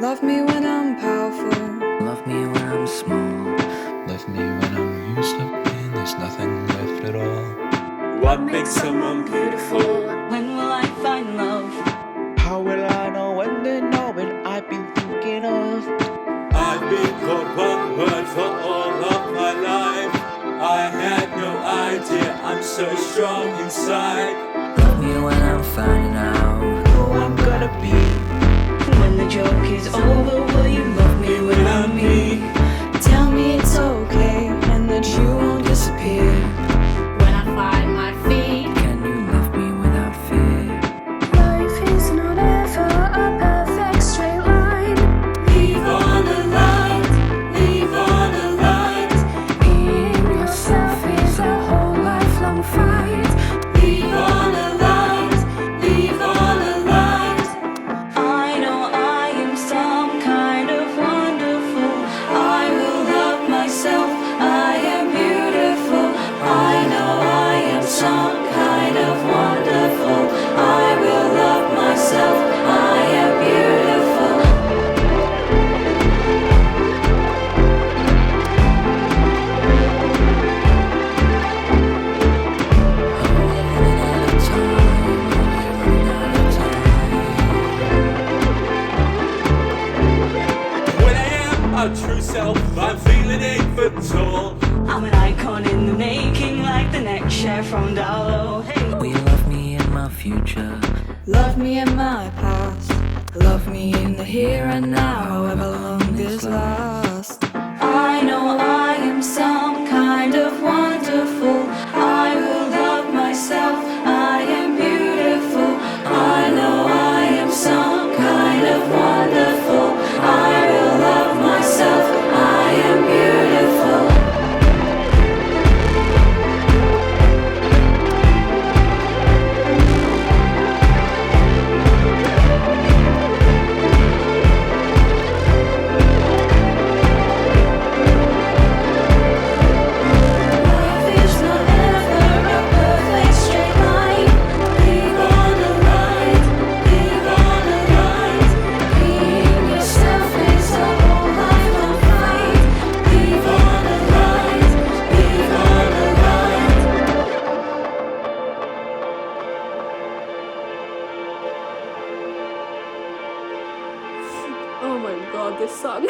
Love me when I'm powerful. Love me when I'm small. Love me when I'm used up and there's nothing left at all. What makes someone beautiful? When will I find love? How will I know when they know what I've been thinking of? I've been called one word for all of my life. I had no idea I'm so strong inside. Love me when I'm finding out Who I'm gonna be. When the joke is over, will you love me when I'm me? Tell me it's okay and that you won't disappear. When I find my feet, can you love me without fear? Life is not ever a perfect straight line. Leave all the light, leave all the light. Being yourself is a whole lifelong fight. Leave all the light, leave all the light. I know I am some kind of wonderful. I will love myself, I am beautiful. I know I am some kind of wonderful. I will love myself, I am beautiful. Running out of time, running out of time. When I am our true self, I'm feeling 8 foot tall. I'm an icon in the making, like the next chef from Darlow. Hey, Will you love me in my future? Love me in my past. Love me in the here and now, however long this lasts. I know I am some kind of wonderful. I will love myself, I am beautiful. I know I am some kind of wonderful. I will love myself, I am beautiful. Life is not ever a perfect straight line. Leave all the light, leave all the light. Being yourself is a whole lifelong fight. Leave all the light, leave all the light. Oh my god, this song.